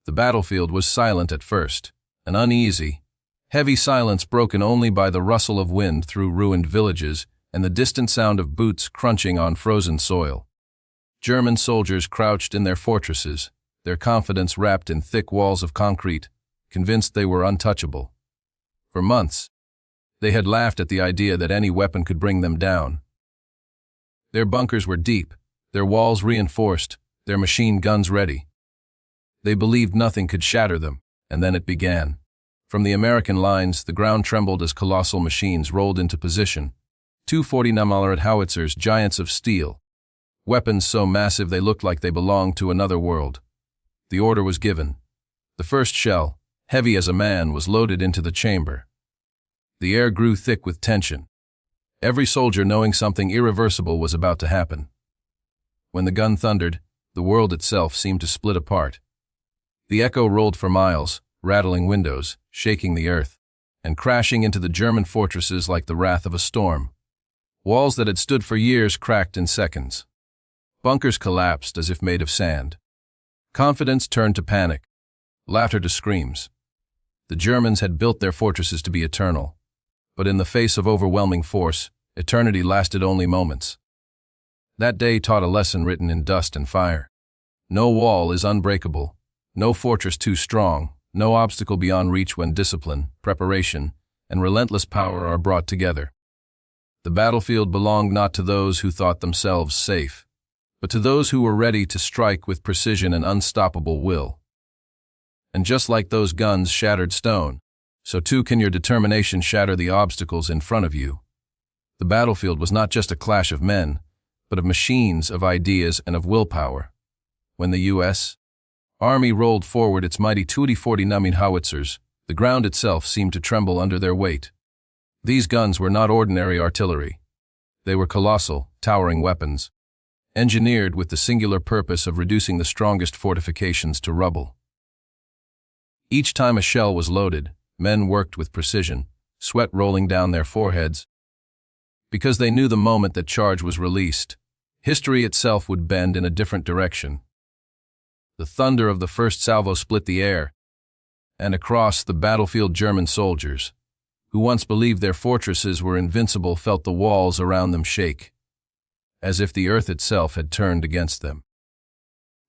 The battlefield was silent at first, an uneasy, heavy silence broken only by the rustle of wind through ruined villages and the distant sound of boots crunching on frozen soil. German soldiers crouched in their fortresses, their confidence wrapped in thick walls of concrete, convinced they were untouchable. For months, they had laughed at the idea that any weapon could bring them down. Their bunkers were deep, their walls reinforced, their machine guns ready. They believed nothing could shatter them, and then it began. From the American lines, the ground trembled as colossal machines rolled into position. 240mm Howitzers, giants of steel. Weapons so massive they looked like they belonged to another world. The order was given. The first shell, heavy as a man, was loaded into the chamber. The air grew thick with tension, every soldier knowing something irreversible was about to happen. When the gun thundered, the world itself seemed to split apart. The echo rolled for miles, rattling windows, shaking the earth, and crashing into the German fortresses like the wrath of a storm. Walls that had stood for years cracked in seconds. Bunkers collapsed as if made of sand. Confidence turned to panic, laughter to screams. The Germans had built their fortresses to be eternal, but in the face of overwhelming force, eternity lasted only moments. That day taught a lesson written in dust and fire. No wall is unbreakable, no fortress too strong, no obstacle beyond reach when discipline, preparation, and relentless power are brought together. The battlefield belonged not to those who thought themselves safe, but to those who were ready to strike with precision and unstoppable will. And just like those guns shattered stone, so too can your determination shatter the obstacles in front of you. The battlefield was not just a clash of men, but of machines, of ideas, and of willpower. When the U.S. Army rolled forward its mighty 240mm Howitzers, the ground itself seemed to tremble under their weight. These guns were not ordinary artillery. They were colossal, towering weapons, engineered with the singular purpose of reducing the strongest fortifications to rubble. Each time a shell was loaded, men worked with precision, sweat rolling down their foreheads, because they knew the moment that charge was released, history itself would bend in a different direction. The thunder of the first salvo split the air, and across the battlefield German soldiers, who once believed their fortresses were invincible, felt the walls around them shake, as if the earth itself had turned against them.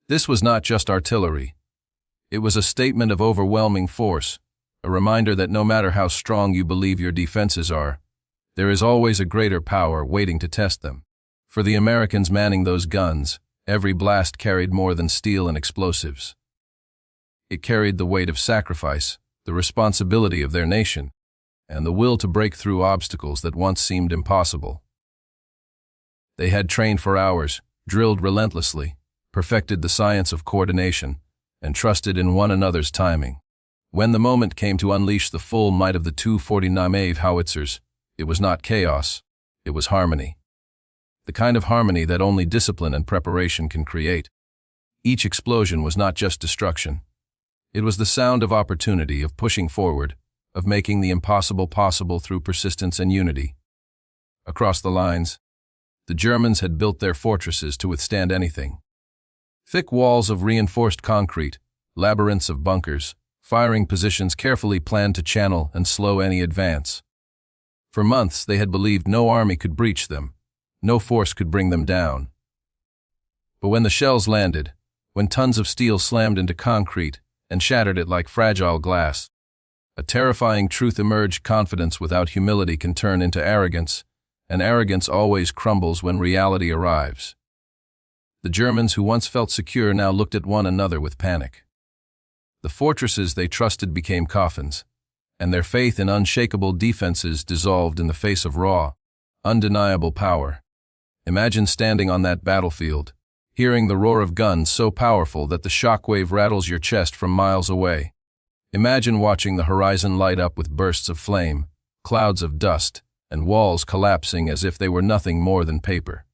This was not just artillery. It was a statement of overwhelming force, a reminder that no matter how strong you believe your defenses are, there is always a greater power waiting to test them. For the Americans manning those guns, every blast carried more than steel and explosives. It carried the weight of sacrifice, the responsibility of their nation, and the will to break through obstacles that once seemed impossible. They had trained for hours, drilled relentlessly, perfected the science of coordination, and trusted in one another's timing. When the moment came to unleash the full might of the 240mm Howitzers, it was not chaos, it was harmony. The kind of harmony that only discipline and preparation can create. Each explosion was not just destruction. It was the sound of opportunity, of pushing forward, of making the impossible possible through persistence and unity. Across the lines, the Germans had built their fortresses to withstand anything. Thick walls of reinforced concrete, labyrinths of bunkers, firing positions carefully planned to channel and slow any advance. For months they had believed no army could breach them, no force could bring them down. But when the shells landed, when tons of steel slammed into concrete and shattered it like fragile glass, a terrifying truth emerged: confidence without humility can turn into arrogance, and arrogance always crumbles when reality arrives. The Germans who once felt secure now looked at one another with panic. The fortresses they trusted became coffins, and their faith in unshakable defenses dissolved in the face of raw, undeniable power. Imagine standing on that battlefield, hearing the roar of guns so powerful that the shockwave rattles your chest from miles away. Imagine watching the horizon light up with bursts of flame, clouds of dust, and walls collapsing as if they were nothing more than paper.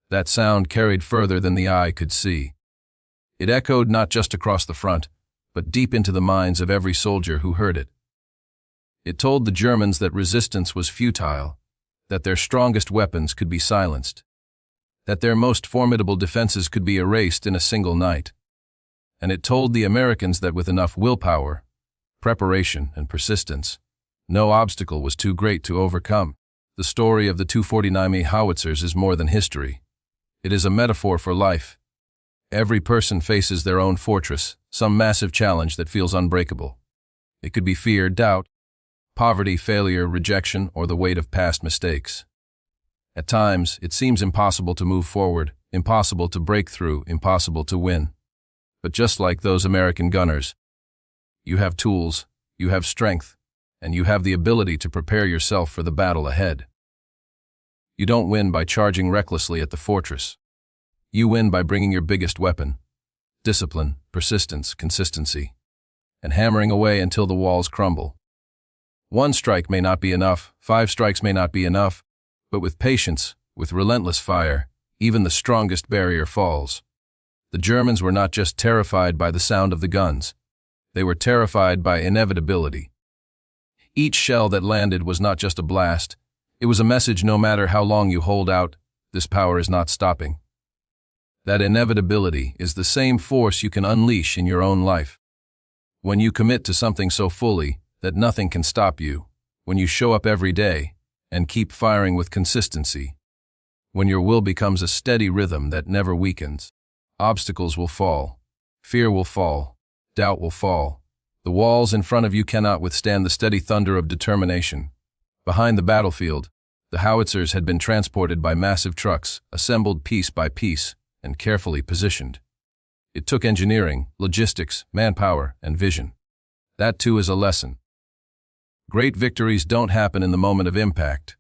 That sound carried further than the eye could see. It echoed not just across the front, but deep into the minds of every soldier who heard it. It told the Germans that resistance was futile, that their strongest weapons could be silenced, that their most formidable defenses could be erased in a single night. and it told the Americans that with enough willpower, preparation, and persistence, no obstacle was too great to overcome. The story of the 240mm Howitzers is more than history. It is a metaphor for life. Every person faces their own fortress, some massive challenge that feels unbreakable. It could be fear, doubt, poverty, failure, rejection, or the weight of past mistakes. At times, it seems impossible to move forward, impossible to break through, impossible to win. But just like those American gunners, you have tools, you have strength, and you have the ability to prepare yourself for the battle ahead. You don't win by charging recklessly at the fortress. You win by bringing your biggest weapon, discipline, persistence, consistency, and hammering away until the walls crumble. One strike may not be enough, 5 strikes may not be enough, but with patience, with relentless fire, even the strongest barrier falls. The Germans were not just terrified by the sound of the guns. They were terrified by inevitability. Each shell that landed was not just a blast. It was a message: no matter how long you hold out, this power is not stopping. That inevitability is the same force you can unleash in your own life. When you commit to something so fully that nothing can stop you, when you show up every day and keep firing with consistency, when your will becomes a steady rhythm that never weakens, obstacles will fall, fear will fall, doubt will fall. The walls in front of you cannot withstand the steady thunder of determination. Behind the battlefield, the howitzers had been transported by massive trucks, assembled piece by piece, and carefully positioned. It took engineering, logistics, manpower, and vision. That too is a lesson. Great victories don't happen in the moment of impact.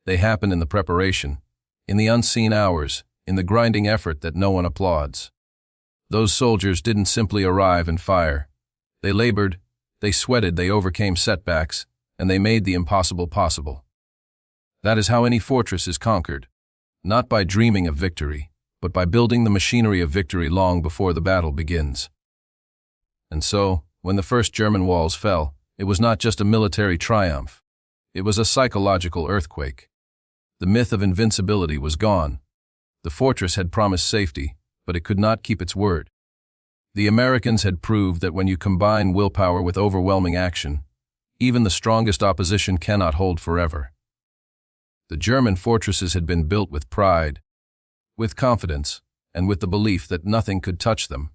They happen in the preparation, in the unseen hours, in the grinding effort that no one applauds. Those soldiers didn't simply arrive and fire. They labored, they sweated, they overcame setbacks, and they made the impossible possible. That is how any fortress is conquered, not by dreaming of victory, but by building the machinery of victory long before the battle begins. And so, when the first German walls fell, it was not just a military triumph. It was a psychological earthquake. The myth of invincibility was gone. The fortress had promised safety, but it could not keep its word. The Americans had proved that when you combine willpower with overwhelming action, even the strongest opposition cannot hold forever. The German fortresses had been built with pride, with confidence, and with the belief that nothing could touch them.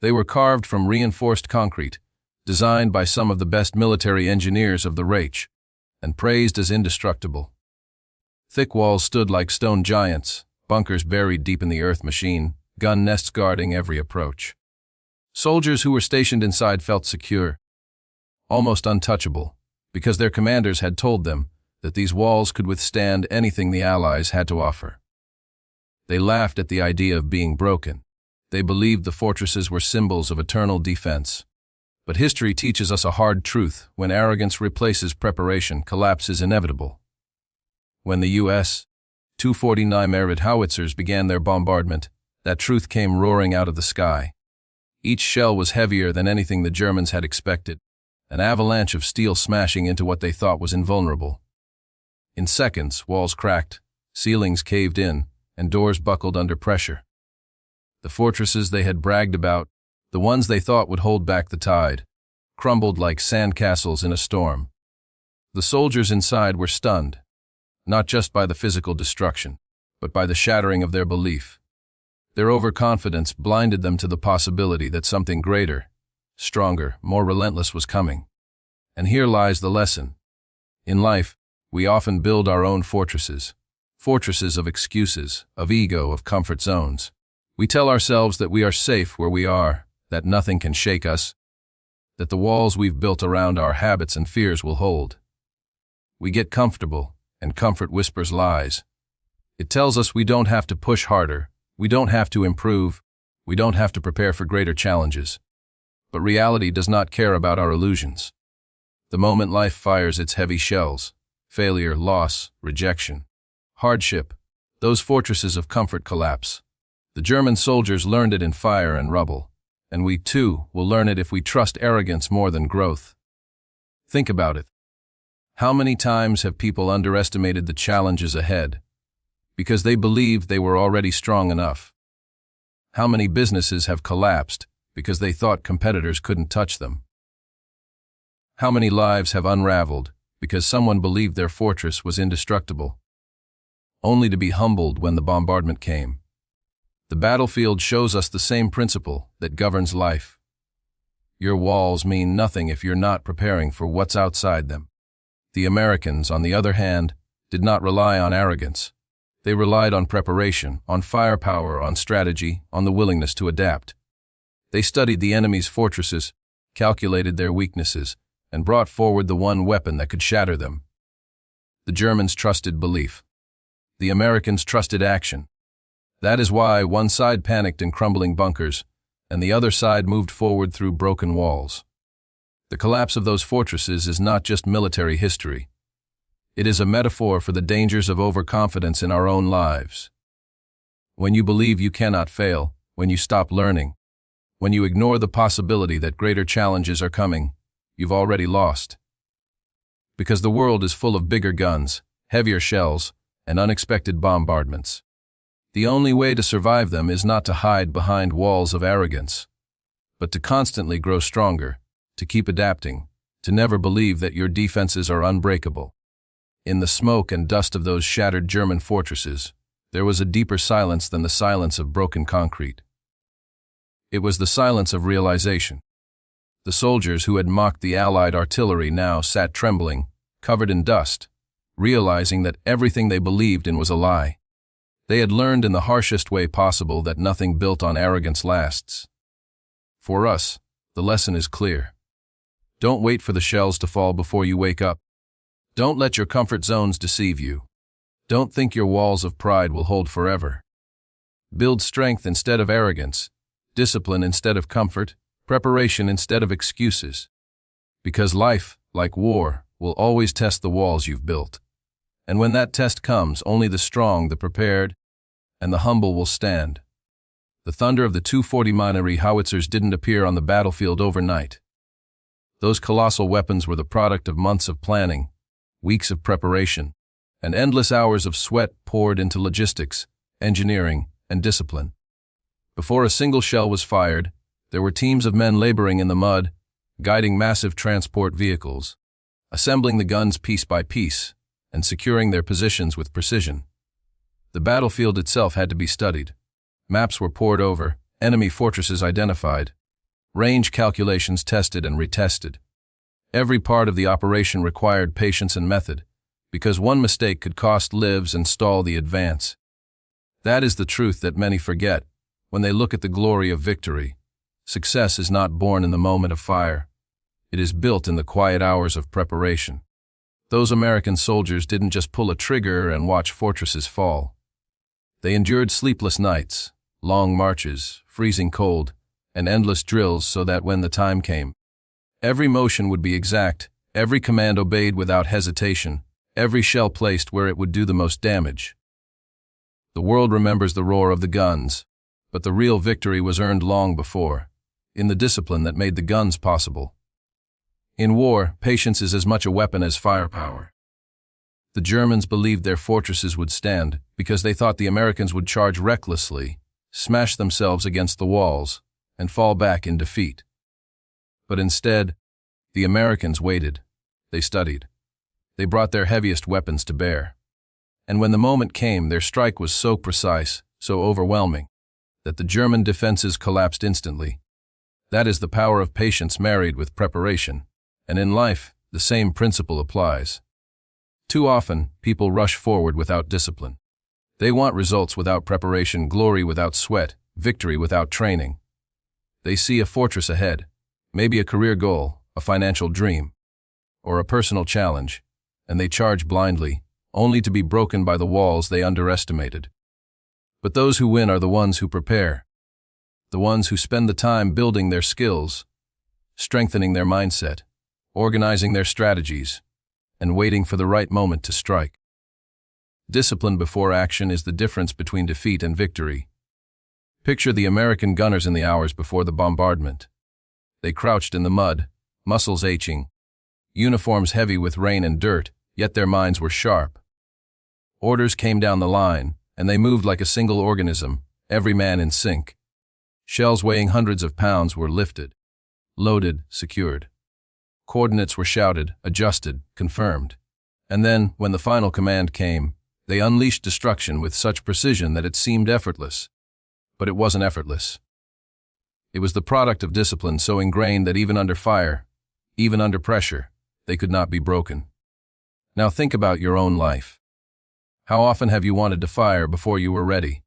They were carved from reinforced concrete, designed by some of the best military engineers of the Reich, and praised as indestructible. Thick walls stood like stone giants, bunkers buried deep in the earth machine, gun nests guarding every approach. Soldiers who were stationed inside felt secure, almost untouchable, because their commanders had told them that these walls could withstand anything the Allies had to offer. They laughed at the idea of being broken. They believed the fortresses were symbols of eternal defense. But history teaches us a hard truth: when arrogance replaces preparation, collapse is inevitable. When the U.S. 240mm Howitzers began their bombardment, that truth came roaring out of the sky. Each shell was heavier than anything the Germans had expected, an avalanche of steel smashing into what they thought was invulnerable. In seconds, walls cracked, ceilings caved in, and doors buckled under pressure. The fortresses they had bragged about, the ones they thought would hold back the tide, crumbled like sandcastles in a storm. The soldiers inside were stunned, not just by the physical destruction, but by the shattering of their belief. Their overconfidence blinded them to the possibility that something greater, stronger, more relentless was coming. And here lies the lesson. In life, we often build our own fortresses, fortresses of excuses, of ego, of comfort zones. We tell ourselves that we are safe where we are, that nothing can shake us, that the walls we've built around our habits and fears will hold. We get comfortable, and comfort whispers lies. It tells us we don't have to push harder, we don't have to improve, we don't have to prepare for greater challenges. But reality does not care about our illusions. The moment life fires its heavy shells, failure, loss, rejection, hardship, those fortresses of comfort collapse. The German soldiers learned it in fire and rubble, and we too will learn it if we trust arrogance more than growth. Think about it. How many times have people underestimated the challenges ahead because they believed they were already strong enough? How many businesses have collapsed because they thought competitors couldn't touch them? How many lives have unraveled because someone believed their fortress was indestructible, only to be humbled when the bombardment came? The battlefield shows us the same principle that governs life. Your walls mean nothing if you're not preparing for what's outside them. The Americans, on the other hand, did not rely on arrogance. They relied on preparation, on firepower, on strategy, on the willingness to adapt. They studied the enemy's fortresses, calculated their weaknesses, and brought forward the one weapon that could shatter them. The Germans trusted belief. The Americans trusted action. That is why one side panicked in crumbling bunkers, and the other side moved forward through broken walls. The collapse of those fortresses is not just military history. It is a metaphor for the dangers of overconfidence in our own lives. When you believe you cannot fail, when you stop learning, when you ignore the possibility that greater challenges are coming, you've already lost. Because the world is full of bigger guns, heavier shells, and unexpected bombardments. The only way to survive them is not to hide behind walls of arrogance, but to constantly grow stronger, to keep adapting, to never believe that your defenses are unbreakable. In the smoke and dust of those shattered German fortresses, there was a deeper silence than the silence of broken concrete. It was the silence of realization. The soldiers who had mocked the Allied artillery now sat trembling, covered in dust, realizing that everything they believed in was a lie. They had learned in the harshest way possible that nothing built on arrogance lasts. For us, the lesson is clear. Don't wait for the shells to fall before you wake up. Don't let your comfort zones deceive you. Don't think your walls of pride will hold forever. Build strength instead of arrogance, discipline instead of comfort, preparation instead of excuses. Because life, like war, will always test the walls you've built. And when that test comes, only the strong, the prepared, and the humble will stand. The thunder of the 240mm Howitzers didn't appear on the battlefield overnight. Those colossal weapons were the product of months of planning, weeks of preparation, and endless hours of sweat poured into logistics, engineering, and discipline. Before a single shell was fired, there were teams of men laboring in the mud, guiding massive transport vehicles, assembling the guns piece by piece, and securing their positions with precision. The battlefield itself had to be studied. Maps were pored over, enemy fortresses identified, range calculations tested and retested. Every part of the operation required patience and method, because one mistake could cost lives and stall the advance. That is the truth that many forget when they look at the glory of victory. Success is not born in the moment of fire. It is built in the quiet hours of preparation. Those American soldiers didn't just pull a trigger and watch fortresses fall. They endured sleepless nights, long marches, freezing cold, and endless drills so that when the time came, every motion would be exact, every command obeyed without hesitation, every shell placed where it would do the most damage. The world remembers the roar of the guns, but the real victory was earned long before, in the discipline that made the guns possible. In war, patience is as much a weapon as firepower. The Germans believed their fortresses would stand because they thought the Americans would charge recklessly, smash themselves against the walls, and fall back in defeat. But instead, the Americans waited. They studied. They brought their heaviest weapons to bear. And when the moment came, their strike was so precise, so overwhelming, that the German defenses collapsed instantly. That is the power of patience married with preparation. And in life, the same principle applies. Too often, people rush forward without discipline. They want results without preparation, glory without sweat, victory without training. They see a fortress ahead, maybe a career goal, a financial dream, or a personal challenge, and they charge blindly, only to be broken by the walls they underestimated. But those who win are the ones who prepare, the ones who spend the time building their skills, strengthening their mindset, organizing their strategies, and waiting for the right moment to strike. Discipline before action is the difference between defeat and victory. Picture the American gunners in the hours before the bombardment. They crouched in the mud, muscles aching, uniforms heavy with rain and dirt, yet their minds were sharp. Orders came down the line, and they moved like a single organism, every man in sync. Shells weighing hundreds of pounds were lifted, loaded, secured. Coordinates were shouted, adjusted, confirmed. And then, when the final command came, they unleashed destruction with such precision that it seemed effortless. But it wasn't effortless. It was the product of discipline so ingrained that even under fire, even under pressure, they could not be broken. Now think about your own life. How often have you wanted to fire before you were ready?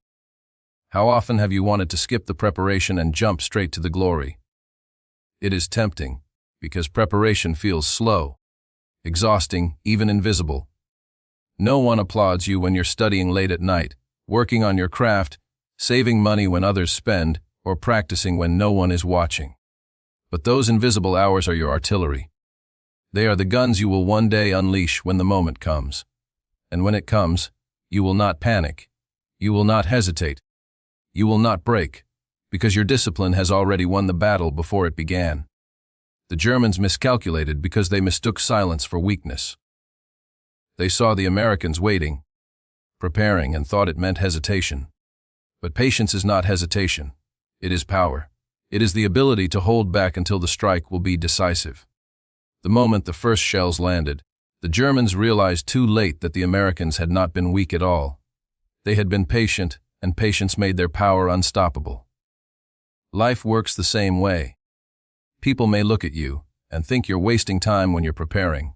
How often have you wanted to skip the preparation and jump straight to the glory? It is tempting, because preparation feels slow, exhausting, even invisible. No one applauds you when you're studying late at night, working on your craft, saving money when others spend, or practicing when no one is watching. But those invisible hours are your artillery. They are the guns you will one day unleash when the moment comes. And when it comes, you will not panic. You will not hesitate. You will not break, because your discipline has already won the battle before it began. The Germans miscalculated because they mistook silence for weakness. They saw the Americans waiting, preparing, and thought it meant hesitation. But patience is not hesitation. It is power. It is the ability to hold back until the strike will be decisive. The moment the first shells landed, the Germans realized too late that the Americans had not been weak at all. They had been patient, and patience made their power unstoppable. Life works the same way. People may look at you and think you're wasting time when you're preparing.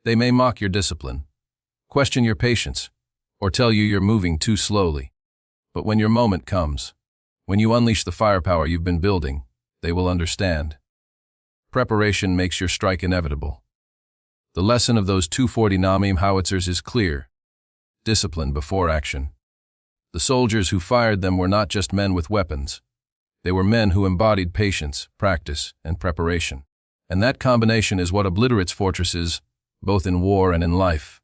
They may mock your discipline, question your patience, or tell you you're moving too slowly. But when your moment comes, when you unleash the firepower you've been building, they will understand. Preparation makes your strike inevitable. The lesson of those 240mm Howitzers is clear. Discipline before action. The soldiers who fired them were not just men with weapons. They were men who embodied patience, practice, and preparation. And that combination is what obliterates fortresses, both in war and in life.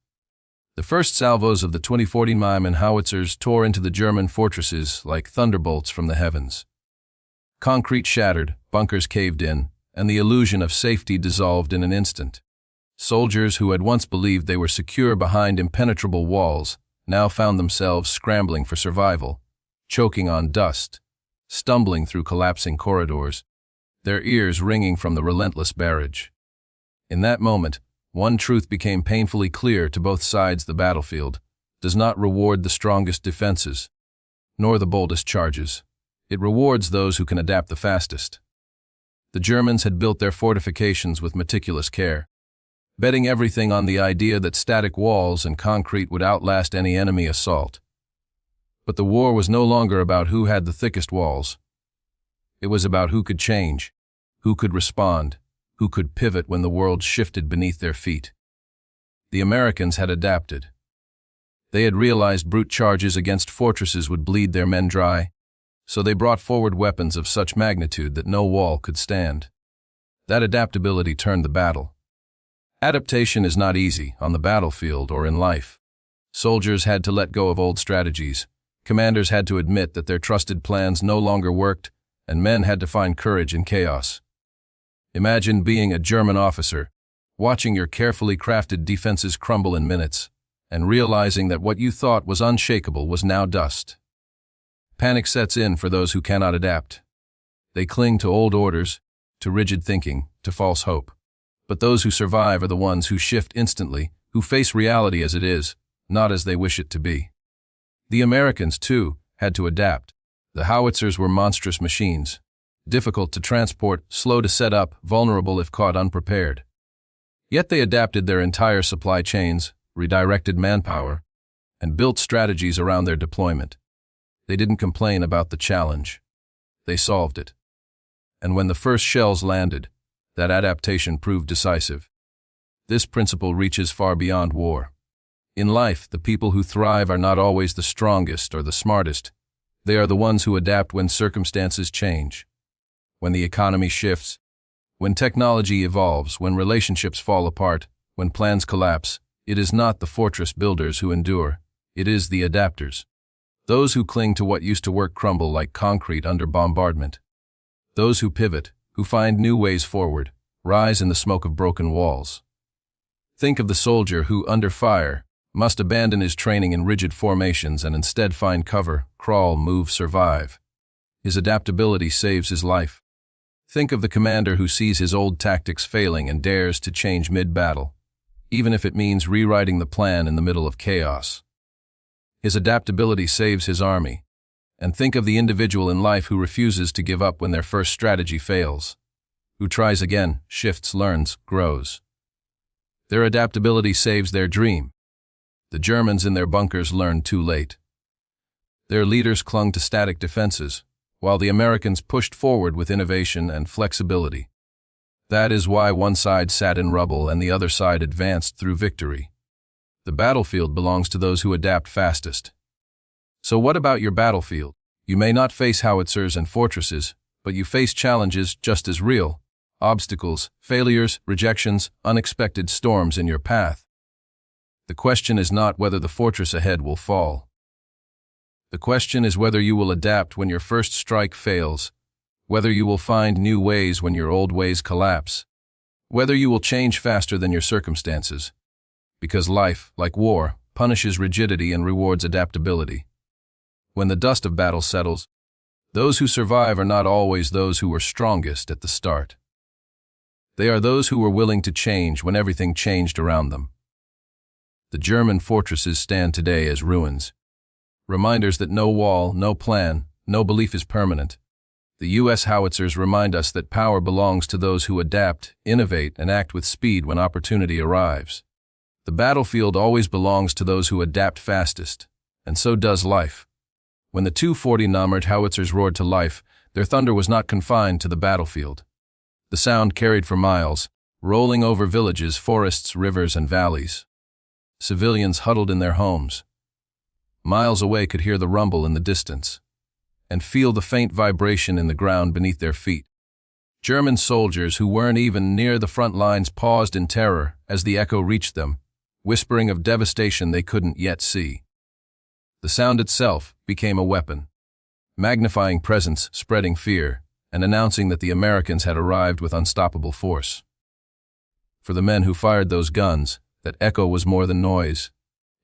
The first salvos of the 240mm Howitzers tore into the German fortresses like thunderbolts from the heavens. Concrete shattered, bunkers caved in, and the illusion of safety dissolved in an instant. Soldiers who had once believed they were secure behind impenetrable walls now found themselves scrambling for survival, choking on dust, stumbling through collapsing corridors, their ears ringing from the relentless barrage. In that moment, one truth became painfully clear to both sides: the battlefield does not reward the strongest defenses, nor the boldest charges. It rewards those who can adapt the fastest. The Germans had built their fortifications with meticulous care, betting everything on the idea that static walls and concrete would outlast any enemy assault. But the war was no longer about who had the thickest walls. It was about who could change, who could respond, who could pivot when the world shifted beneath their feet. The Americans had adapted. They had realized brute charges against fortresses would bleed their men dry, so they brought forward weapons of such magnitude that no wall could stand. That adaptability turned the battle. Adaptation is not easy on the battlefield or in life. Soldiers had to let go of old strategies, commanders had to admit that their trusted plans no longer worked, and men had to find courage in chaos. Imagine being a German officer, watching your carefully crafted defenses crumble in minutes, and realizing that what you thought was unshakable was now dust. Panic sets in for those who cannot adapt. They cling to old orders, to rigid thinking, to false hope. But those who survive are the ones who shift instantly, who face reality as it is, not as they wish it to be. The Americans, too, had to adapt. The howitzers were monstrous machines, difficult to transport, slow to set up, vulnerable if caught unprepared. Yet they adapted their entire supply chains, redirected manpower, and built strategies around their deployment. They didn't complain about the challenge. They solved it. And when the first shells landed, that adaptation proved decisive. This principle reaches far beyond war. In life, the people who thrive are not always the strongest or the smartest. They are the ones who adapt when circumstances change, when the economy shifts, when technology evolves, when relationships fall apart, when plans collapse. It is not the fortress builders who endure, it is the adapters. Those who cling to what used to work crumble like concrete under bombardment. Those who pivot, who find new ways forward, rise in the smoke of broken walls. Think of the soldier who, under fire, must abandon his training in rigid formations and instead find cover, crawl, move, survive. His adaptability saves his life. Think of the commander who sees his old tactics failing and dares to change mid-battle, even if it means rewriting the plan in the middle of chaos. His adaptability saves his army. And think of the individual in life who refuses to give up when their first strategy fails, who tries again, shifts, learns, grows. Their adaptability saves their dream. The Germans in their bunkers learned too late. Their leaders clung to static defenses, while the Americans pushed forward with innovation and flexibility. That is why one side sat in rubble and the other side advanced through victory. The battlefield belongs to those who adapt fastest. So what about your battlefield? You may not face howitzers and fortresses, but you face challenges just as real: obstacles, failures, rejections, unexpected storms in your path. The question is not whether the fortress ahead will fall. The question is whether you will adapt when your first strike fails, whether you will find new ways when your old ways collapse, whether you will change faster than your circumstances. Because life, like war, punishes rigidity and rewards adaptability. When the dust of battle settles, those who survive are not always those who were strongest at the start. They are those who were willing to change when everything changed around them. The German fortresses stand today as ruins, reminders that no wall, no plan, no belief is permanent. The U.S. howitzers remind us that power belongs to those who adapt, innovate, and act with speed when opportunity arrives. The battlefield always belongs to those who adapt fastest, and so does life. When the 240mm Howitzers roared to life, their thunder was not confined to the battlefield. The sound carried for miles, rolling over villages, forests, rivers, and valleys. Civilians huddled in their homes. Miles away could hear the rumble in the distance, and feel the faint vibration in the ground beneath their feet. German soldiers who weren't even near the front lines paused in terror as the echo reached them, whispering of devastation they couldn't yet see. The sound itself became a weapon, magnifying presence, spreading fear, and announcing that the Americans had arrived with unstoppable force. For the men who fired those guns, that echo was more than noise.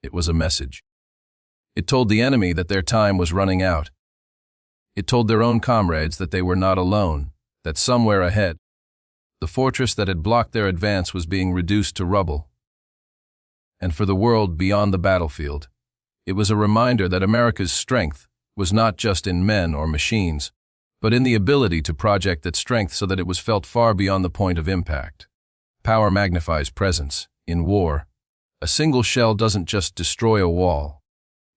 It was a message. It told the enemy that their time was running out. It told their own comrades that they were not alone, that somewhere ahead, the fortress that had blocked their advance was being reduced to rubble. And for the world beyond the battlefield, it was a reminder that America's strength was not just in men or machines, but in the ability to project that strength so that it was felt far beyond the point of impact. Power magnifies presence. In war, a single shell doesn't just destroy a wall.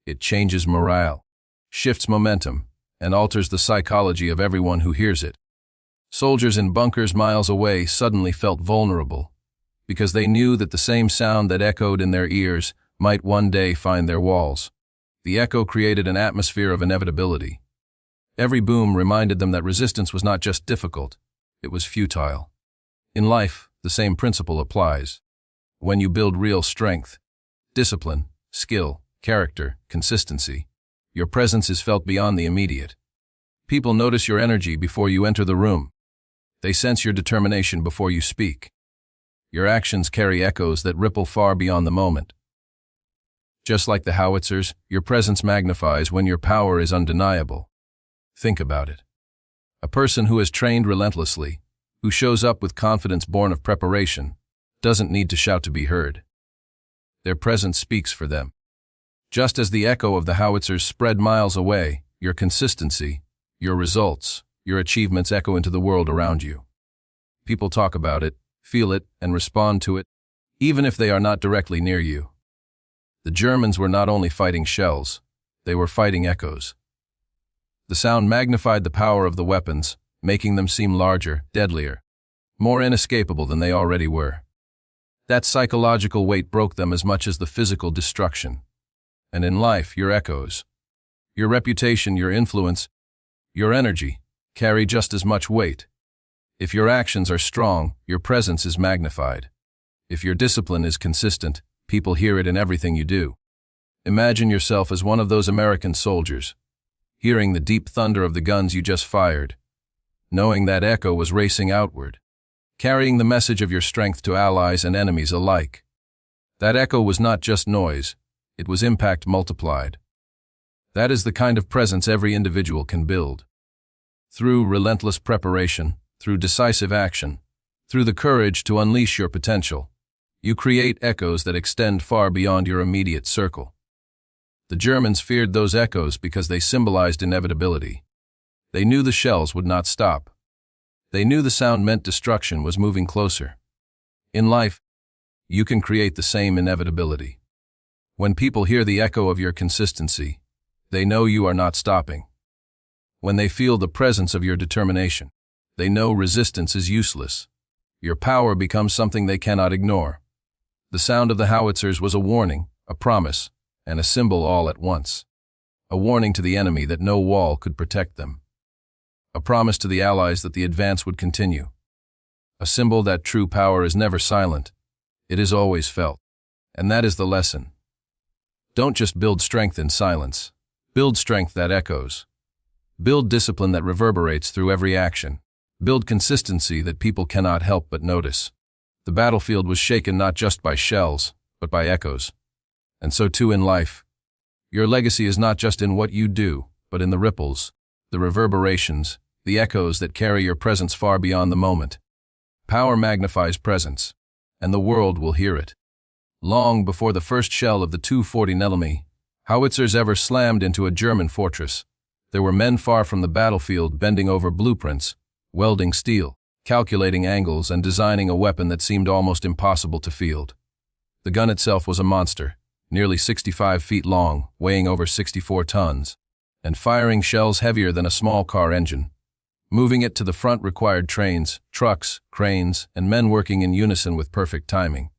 It changes morale, shifts momentum, and alters the psychology of everyone who hears it. Soldiers in bunkers miles away suddenly felt vulnerable, because they knew that the same sound that echoed in their ears might one day find their walls. The echo created an atmosphere of inevitability. Every boom reminded them that resistance was not just difficult, it was futile. In life, the same principle applies. When you build real strength, discipline, skill, character, consistency, your presence is felt beyond the immediate. People notice your energy before you enter the room. They sense your determination before you speak. Your actions carry echoes that ripple far beyond the moment. Just like the howitzers, your presence magnifies when your power is undeniable. Think about it. A person who has trained relentlessly, who shows up with confidence born of preparation, doesn't need to shout to be heard. Their presence speaks for them. Just as the echo of the howitzers spread miles away, your consistency, your results, your achievements echo into the world around you. People talk about it, feel it, and respond to it, even if they are not directly near you. The Germans were not only fighting shells, they were fighting echoes. The sound magnified the power of the weapons, making them seem larger, deadlier, more inescapable than they already were. That psychological weight broke them as much as the physical destruction. And in life, your echoes, your reputation, your influence, your energy, carry just as much weight. If your actions are strong, your presence is magnified. If your discipline is consistent, people hear it in everything you do. Imagine yourself as one of those American soldiers, hearing the deep thunder of the guns you just fired, knowing that echo was racing outward, carrying the message of your strength to allies and enemies alike. That echo was not just noise, it was impact multiplied. That is the kind of presence every individual can build. Through relentless preparation, through decisive action, through the courage to unleash your potential, you create echoes that extend far beyond your immediate circle. The Germans feared those echoes because they symbolized inevitability. They knew the shells would not stop. They knew the sound meant destruction was moving closer. In life, you can create the same inevitability. When people hear the echo of your consistency, they know you are not stopping. When they feel the presence of your determination, they know resistance is useless. Your power becomes something they cannot ignore. The sound of the howitzers was a warning, a promise, and a symbol all at once. A warning to the enemy that no wall could protect them. A promise to the Allies that the advance would continue. A symbol that true power is never silent. It is always felt. And that is the lesson. Don't just build strength in silence. Build strength that echoes. Build discipline that reverberates through every action. Build consistency that people cannot help but notice. The battlefield was shaken not just by shells, but by echoes. And so too in life. Your legacy is not just in what you do, but in the ripples, the reverberations, the echoes that carry your presence far beyond the moment. Power magnifies presence, and the world will hear it. Long before the first shell of the 240mm Howitzers ever slammed into a German fortress, there were men far from the battlefield bending over blueprints, welding steel, calculating angles, and designing a weapon that seemed almost impossible to field. The gun itself was a monster, nearly 65 feet long, weighing over 64 tons, and firing shells heavier than a small car engine. Moving it to the front required trains, trucks, cranes, and men working in unison with perfect timing.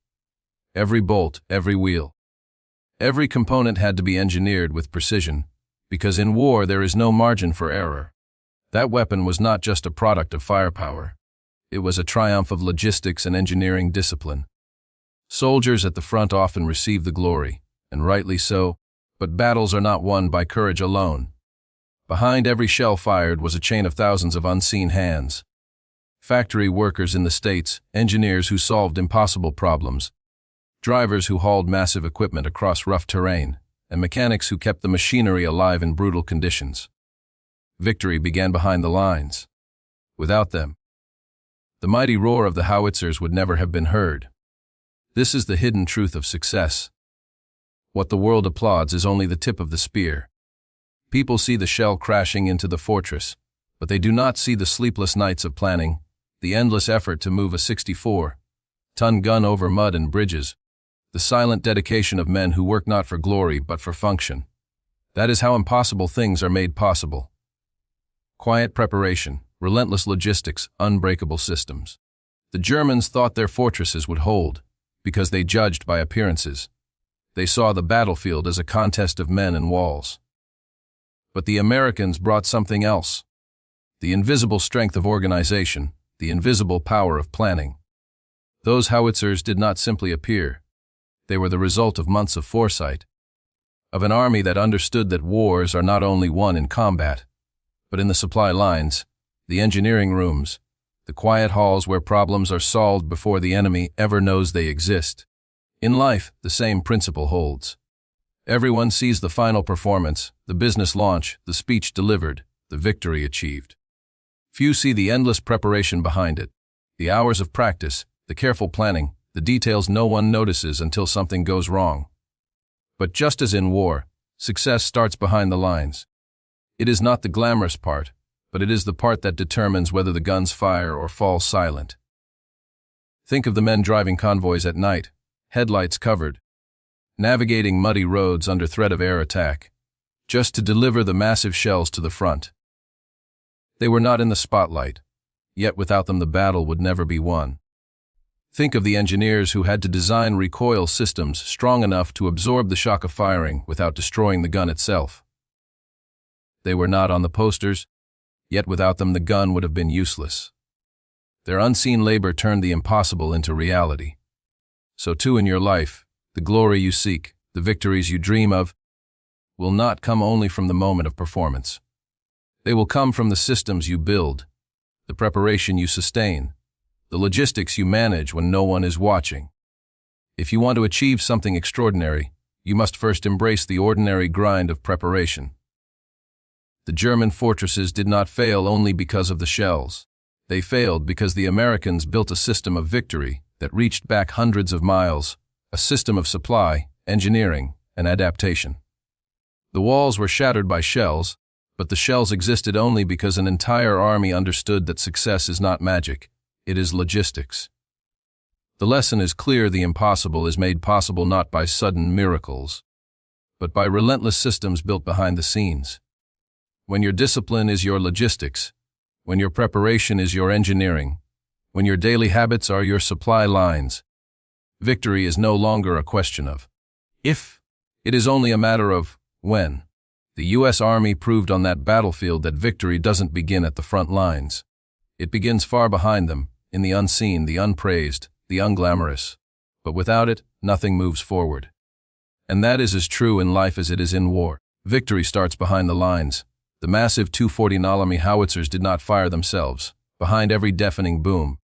Every bolt, every wheel, every component had to be engineered with precision, because in war there is no margin for error. That weapon was not just a product of firepower. It was a triumph of logistics and engineering discipline. Soldiers at the front often receive the glory, and rightly so, but battles are not won by courage alone. Behind every shell fired was a chain of thousands of unseen hands. Factory workers in the States, engineers who solved impossible problems, drivers who hauled massive equipment across rough terrain, and mechanics who kept the machinery alive in brutal conditions. Victory began behind the lines. Without them, the mighty roar of the howitzers would never have been heard. This is the hidden truth of success. What the world applauds is only the tip of the spear. People see the shell crashing into the fortress, but they do not see the sleepless nights of planning, the endless effort to move a 64-ton gun over mud and bridges, the silent dedication of men who work not for glory but for function. That is how impossible things are made possible. Quiet preparation, relentless logistics, unbreakable systems. The Germans thought their fortresses would hold, because they judged by appearances. They saw the battlefield as a contest of men and walls. But the Americans brought something else. The invisible strength of organization, the invisible power of planning. Those howitzers did not simply appear. They were the result of months of foresight, of an army that understood that wars are not only won in combat, but in the supply lines, the engineering rooms, the quiet halls where problems are solved before the enemy ever knows they exist. In life, the same principle holds. Everyone sees the final performance, the business launch, the speech delivered, the victory achieved. Few see the endless preparation behind it, the hours of practice, the careful planning, the details no one notices until something goes wrong. But just as in war, success starts behind the lines. It is not the glamorous part, but it is the part that determines whether the guns fire or fall silent. Think of the men driving convoys at night, headlights covered, navigating muddy roads under threat of air attack, just to deliver the massive shells to the front. They were not in the spotlight, yet without them the battle would never be won. Think of the engineers who had to design recoil systems strong enough to absorb the shock of firing without destroying the gun itself. They were not on the posters, yet without them the gun would have been useless. Their unseen labor turned the impossible into reality. So too in your life, the glory you seek, the victories you dream of, will not come only from the moment of performance. They will come from the systems you build, the preparation you sustain, the logistics you manage when no one is watching. If you want to achieve something extraordinary, you must first embrace the ordinary grind of preparation. The German fortresses did not fail only because of the shells. They failed because the Americans built a system of victory that reached back hundreds of miles, a system of supply, engineering, and adaptation. The walls were shattered by shells, but the shells existed only because an entire army understood that success is not magic, it is logistics. The lesson is clear: the impossible is made possible not by sudden miracles, but by relentless systems built behind the scenes. When your discipline is your logistics, when your preparation is your engineering, when your daily habits are your supply lines, victory is no longer a question of if, it is only a matter of when. The U.S. Army proved on that battlefield that victory doesn't begin at the front lines. It begins far behind them, in the unseen, the unpraised, the unglamorous. But without it, nothing moves forward. And that is as true in life as it is in war. Victory starts behind the lines. The massive 240mm Howitzers did not fire themselves. Behind every deafening boom,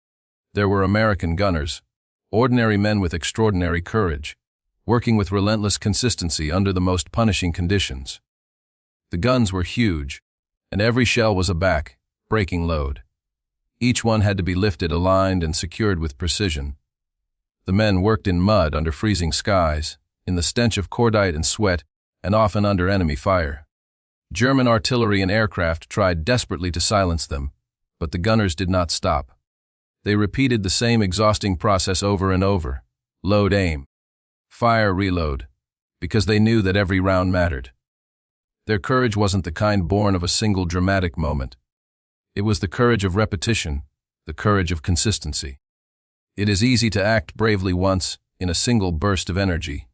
there were American gunners, ordinary men with extraordinary courage, working with relentless consistency under the most punishing conditions. The guns were huge, and every shell was a back-breaking load. Each one had to be lifted, aligned, and secured with precision. The men worked in mud under freezing skies, in the stench of cordite and sweat, and often under enemy fire. German artillery and aircraft tried desperately to silence them, but the gunners did not stop. They repeated the same exhausting process over and over: load, aim, fire, reload, because they knew that every round mattered. Their courage wasn't the kind born of a single dramatic moment. It was the courage of repetition, the courage of consistency. It is easy to act bravely once, in a single burst of energy.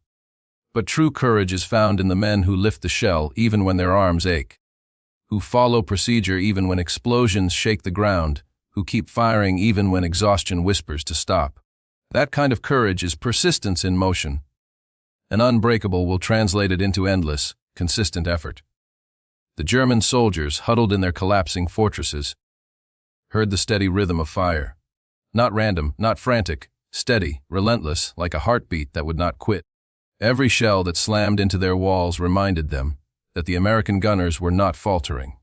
But true courage is found in the men who lift the shell even when their arms ache, who follow procedure even when explosions shake the ground, who keep firing even when exhaustion whispers to stop. That kind of courage is persistence in motion. An unbreakable will translate it into endless, consistent effort. The German soldiers, huddled in their collapsing fortresses, heard the steady rhythm of fire. Not random, not frantic, steady, relentless, like a heartbeat that would not quit. Every shell that slammed into their walls reminded them that the American gunners were not faltering.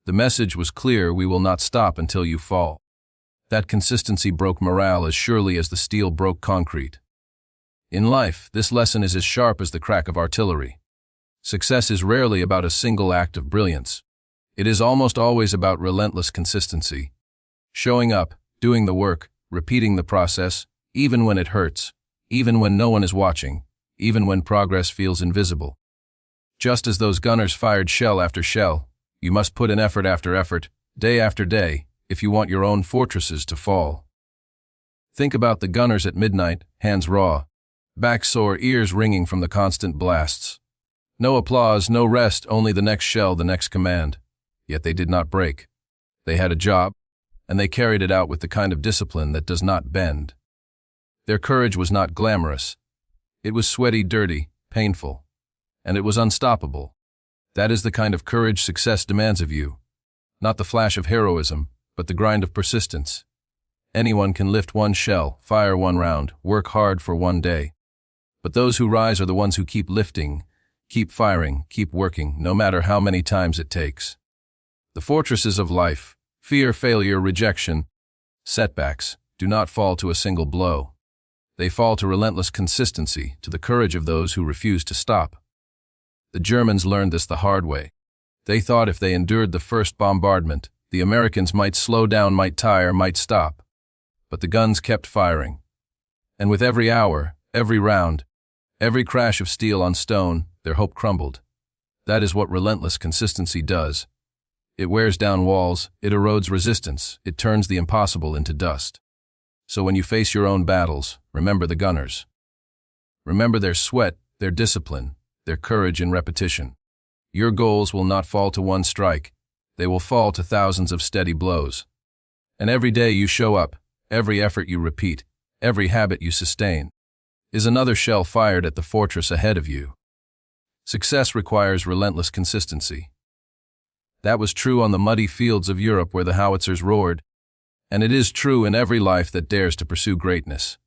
The message was clear: we will not stop until you fall. That consistency broke morale as surely as the steel broke concrete. In life, this lesson is as sharp as the crack of artillery. Success is rarely about a single act of brilliance. It is almost always about relentless consistency. Showing up, doing the work, repeating the process, even when it hurts, even when no one is watching, even when progress feels invisible. Just as those gunners fired shell after shell, you must put in effort after effort, day after day, if you want your own fortresses to fall. Think about the gunners at midnight, hands raw, back sore, ears ringing from the constant blasts. No applause, no rest, only the next shell, the next command. Yet they did not break. They had a job, and they carried it out with the kind of discipline that does not bend. Their courage was not glamorous. It was sweaty, dirty, painful, and it was unstoppable. That is the kind of courage success demands of you. Not the flash of heroism, but the grind of persistence. Anyone can lift one shell, fire one round, work hard for one day. But those who rise are the ones who keep lifting, keep firing, keep working, no matter how many times it takes. The fortresses of life, fear, failure, rejection, setbacks, do not fall to a single blow. They fall to relentless consistency, to the courage of those who refuse to stop. The Germans learned this the hard way. They thought if they endured the first bombardment, the Americans might slow down, might tire, might stop. But the guns kept firing. And with every hour, every round, every crash of steel on stone, their hope crumbled. That is what relentless consistency does. It wears down walls, it erodes resistance, it turns the impossible into dust. So when you face your own battles, remember the gunners. Remember their sweat, their discipline, their courage and repetition. Your goals will not fall to one strike. They will fall to thousands of steady blows. And every day you show up, every effort you repeat, every habit you sustain, is another shell fired at the fortress ahead of you. Success requires relentless consistency. That was true on the muddy fields of Europe where the howitzers roared, and it is true in every life that dares to pursue greatness.